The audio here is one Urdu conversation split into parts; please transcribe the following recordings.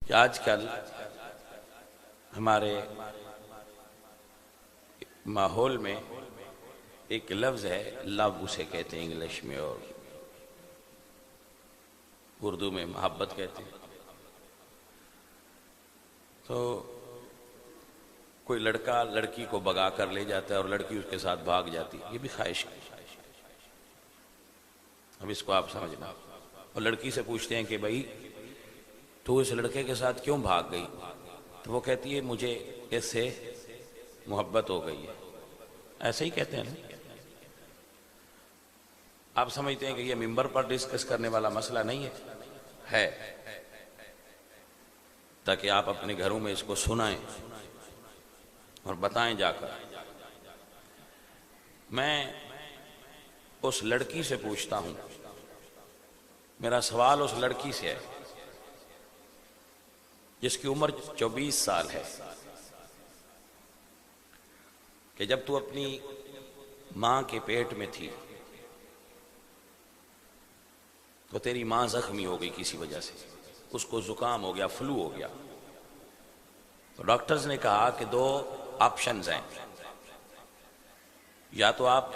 کہ آج کل ہمارے ماحول میں ایک لفظ ہے لو، اسے کہتے ہیں انگلش میں، اور اردو میں محبت کہتے ہیں۔ تو کوئی لڑکا لڑکی کو بگا کر لے جاتا ہے اور لڑکی اس کے ساتھ بھاگ جاتی ہے، یہ بھی خواہش کی۔ اب اس کو آپ سمجھنا، اور لڑکی سے پوچھتے ہیں کہ بھائی تو اس لڑکے کے ساتھ کیوں بھاگ گئی؟ تو وہ کہتی ہے مجھے اس سے محبت ہو گئی ہے۔ ایسے ہی کہتے ہیں نا۔ آپ سمجھتے ہیں کہ یہ ممبر پر ڈسکس کرنے والا مسئلہ نہیں ہے، تاکہ آپ اپنے گھروں میں اس کو سنائیں اور بتائیں جا کر۔ میں اس لڑکی سے پوچھتا ہوں، میرا سوال اس لڑکی سے ہے جس کی عمر 24 سال ہے، کہ جب تو اپنی ماں کے پیٹ میں تھی تو تیری ماں زخمی ہو گئی کسی وجہ سے، اس کو زکام ہو گیا، فلو ہو گیا، تو ڈاکٹرز نے کہا کہ دو آپشنز ہیں، یا تو آپ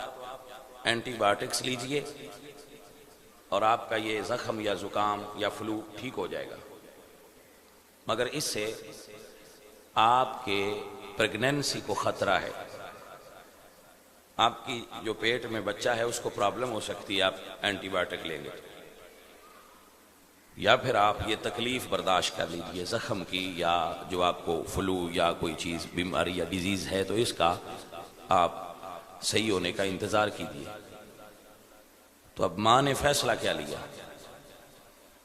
اینٹی بایوٹکس لیجئے اور آپ کا یہ زخم یا زکام یا فلو ٹھیک ہو جائے گا، مگر اس سے آپ کے پریگنینسی کو خطرہ ہے، آپ کی جو پیٹ میں بچہ ہے اس کو پرابلم ہو سکتی ہے آپ اینٹی بایوٹک لیں گے، یا پھر آپ یہ تکلیف برداشت کر لیجئے زخم کی، یا جو آپ کو فلو یا کوئی چیز بیماری یا ڈیزیز ہے تو اس کا آپ صحیح ہونے کا انتظار کیجئے۔ تو اب ماں نے فیصلہ کیا لیا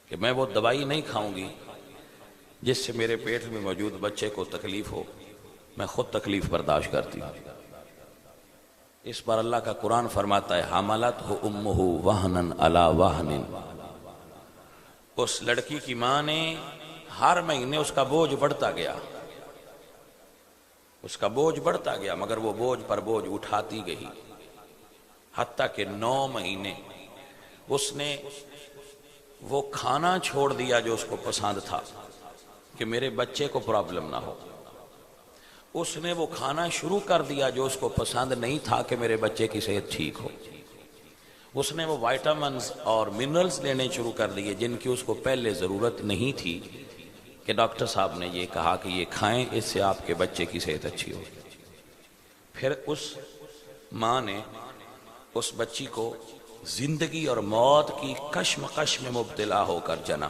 کہ میں وہ دوائی نہیں کھاؤں گی جس سے میرے پیٹ میں موجود بچے کو تکلیف ہو، میں خود تکلیف برداشت کرتی ہوں۔ اس پر اللہ کا قرآن فرماتا ہے حملتہ امہ وہنا علی وہن، اس لڑکی کی ماں نے ہر مہینے اس کا بوجھ بڑھتا گیا، اس کا بوجھ بڑھتا گیا، مگر وہ بوجھ پر بوجھ اٹھاتی گئی، حتیٰ کہ 9 مہینے اس نے وہ کھانا چھوڑ دیا جو اس کو پسند تھا کہ میرے بچے کو پرابلم نہ ہو، اس نے وہ کھانا شروع کر دیا جو اس کو پسند نہیں تھا کہ میرے بچے کی صحت ٹھیک ہو، اس نے وہ وائٹامنز اور منرلز لینے شروع کر دیے جن کی اس کو پہلے ضرورت نہیں تھی، کہ ڈاکٹر صاحب نے یہ کہا کہ یہ کھائیں، اس سے آپ کے بچے کی صحت اچھی ہو۔ پھر اس ماں نے اس بچی کو زندگی اور موت کی کشمکش میں مبتلا ہو کر جنا۔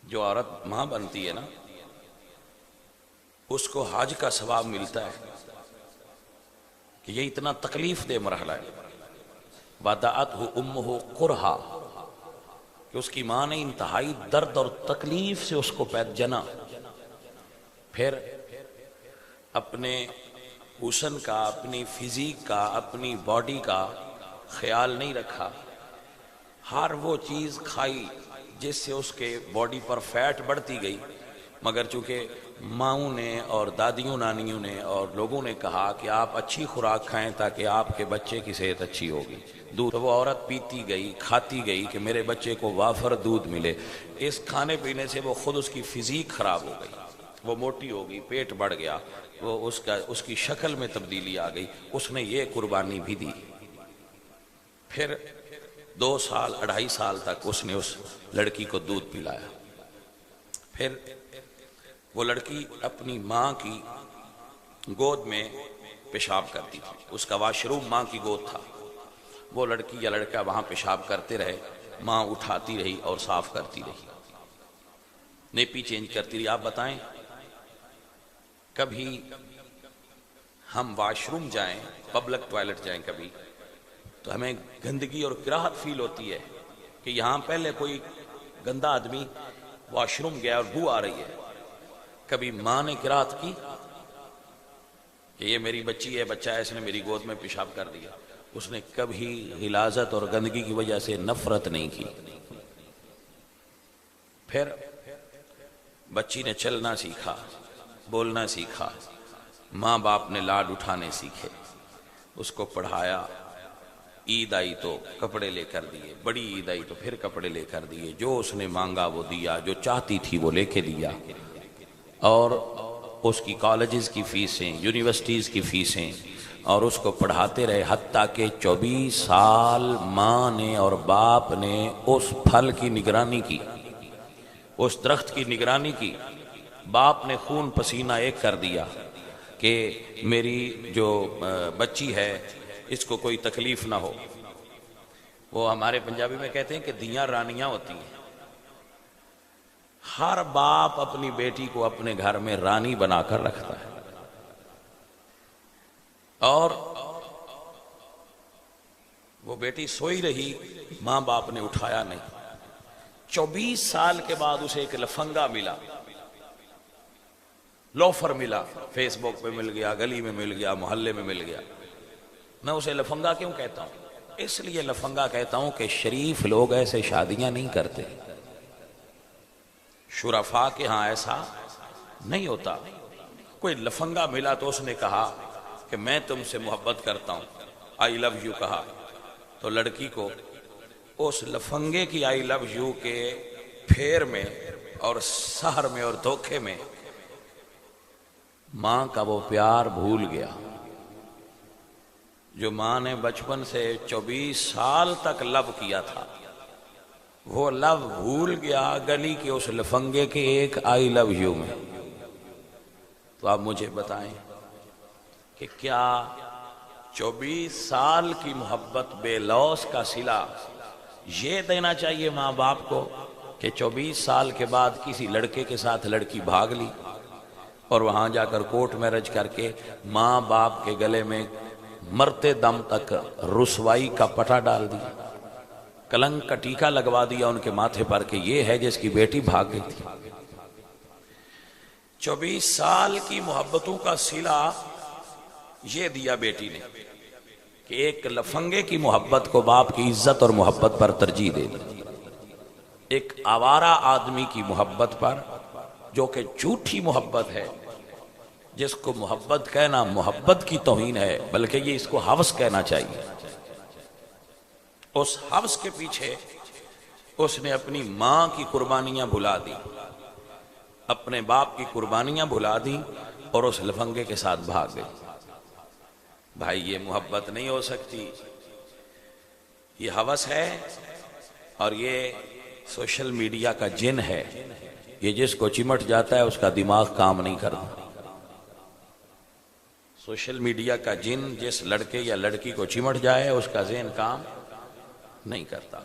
جو عورت ماں بنتی ہے نا، اس کو حج کا ثواب ملتا ہے کہ یہ اتنا تکلیف دہ مرحلہ ہے، وَدَعَتْهُ أُمُّهُ قُرْحًا، کہ اس کی ماں نے انتہائی درد اور تکلیف سے اس کو جنا، پھر اپنے حسن کا، اپنی فزیک کا، اپنی باڈی کا خیال نہیں رکھا، ہر وہ چیز کھائی جس سے اس کے باڈی پر فیٹ بڑھتی گئی، مگر چونکہ ماؤں نے اور دادیوں نانیوں نے اور لوگوں نے کہا کہ آپ اچھی خوراک کھائیں تاکہ آپ کے بچے کی صحت اچھی ہوگی، دودھ، تو وہ عورت پیتی گئی، کھاتی گئی کہ میرے بچے کو وافر دودھ ملے، اس کھانے پینے سے وہ خود اس کی فزیک خراب ہو گئی، وہ موٹی ہو گئی، پیٹ بڑھ گیا، وہ اس کی شکل میں تبدیلی آ گئی، اس نے یہ قربانی بھی دی۔ پھر 2 سال 2.5 سال تک اس نے اس لڑکی کو دودھ پلایا، پھر وہ لڑکی اپنی ماں کی گود میں پیشاب کرتی تھی، اس کا واش روم ماں کی گود تھا، وہ لڑکی یا لڑکا وہاں پیشاب کرتے رہے، ماں اٹھاتی رہی اور صاف کرتی رہی، نیپی چینج کرتی رہی۔ آپ بتائیں کبھی ہم واش روم جائیں، پبلک ٹوائلٹ جائیں کبھی، تو ہمیں گندگی اور کراہت فیل ہوتی ہے کہ یہاں پہلے کوئی گندا آدمی واش روم گیا اور بو آ رہی ہے، کبھی ماں نے کراہت کی کہ یہ میری بچی ہے، بچہ ہے، اس نے میری گود میں پیشاب کر دیا؟ اس نے کبھی غلاظت اور گندگی کی وجہ سے نفرت نہیں کی۔ پھر بچی نے چلنا سیکھا، بولنا سیکھا، ماں باپ نے لاڈ اٹھانے سیکھے، اس کو پڑھایا، عید آئی تو کپڑے لے کر دیے، بڑی عید آئی تو پھر کپڑے لے کر دیے، جو اس نے مانگا وہ دیا، جو چاہتی تھی وہ لے کے دیا، اور اس کی کالجز کی فیسیں، یونیورسٹیز کی فیسیں، اور اس کو پڑھاتے رہے، حتیٰ کہ 24 سال ماں نے اور باپ نے اس پھل کی نگرانی کی، اس درخت کی نگرانی کی۔ باپ نے خون پسینہ ایک کر دیا کہ میری جو بچی ہے اس کو کوئی تکلیف نہ ہو۔ وہ ہمارے پنجابی میں کہتے ہیں کہ دیاں رانیاں ہوتی ہیں۔ ہر باپ اپنی بیٹی کو اپنے گھر میں رانی بنا کر رکھتا ہے، اور وہ بیٹی سوئی رہی، ماں باپ نے اٹھایا نہیں۔ 24 سال کے بعد اسے ایک لفنگا ملا، لوفر ملا، فیس بک پہ مل گیا، گلی میں مل گیا، محلے میں مل گیا۔ میں اسے لفنگا کیوں کہتا ہوں؟ اس لیے لفنگا کہتا ہوں کہ شریف لوگ ایسے شادیاں نہیں کرتے، شرفاء کے ہاں ایسا نہیں ہوتا۔ کوئی لفنگا ملا تو اس نے کہا کہ میں تم سے محبت کرتا ہوں، آئی لو یو کہا، تو لڑکی کو اس لفنگے کی آئی لو یو کے پھیر میں اور سحر میں اور دھوکے میں ماں کا وہ پیار بھول گیا، جو ماں نے بچپن سے 24 سال تک لو کیا تھا، وہ لو بھول گیا گلی کے اس لفنگے کے ایک آئی لو یو میں۔ تو آپ مجھے بتائیں کہ کیا 24 سال کی محبت بے لوث کا صلہ یہ دینا چاہیے ماں باپ کو کہ 24 سال کے بعد کسی لڑکے کے ساتھ لڑکی بھاگ لی اور وہاں جا کر کورٹ میرج کر کے ماں باپ کے گلے میں مرتے دم تک رسوائی کا پٹا ڈال دیا، کلنک کا ٹیکا لگوا دیا ان کے ماتھے پر کہ یہ ہے جس کی بیٹی بھاگ گئی تھی۔ 24 سال کی محبتوں کا صلہ یہ دیا بیٹی نے کہ ایک لفنگے کی محبت کو باپ کی عزت اور محبت پر ترجیح دے دی، ایک آوارہ آدمی کی محبت پر جو کہ جھوٹی محبت ہے، جس کو محبت کہنا محبت کی توہین ہے، بلکہ یہ اس کو ہوس کہنا چاہیے۔ اس ہوس کے پیچھے اس نے اپنی ماں کی قربانیاں بھلا دی، اپنے باپ کی قربانیاں بھلا دی اور اس لفنگے کے ساتھ بھاگ گئی۔ بھائی یہ محبت نہیں ہو سکتی، یہ ہوس ہے، اور یہ سوشل میڈیا کا جن ہے، یہ جس کو چمٹ جاتا ہے اس کا دماغ کام نہیں کرتا۔ سوشل میڈیا کا جن جس لڑکے یا لڑکی کو چمٹ جائے اس کا ذہن کام نہیں کرتا۔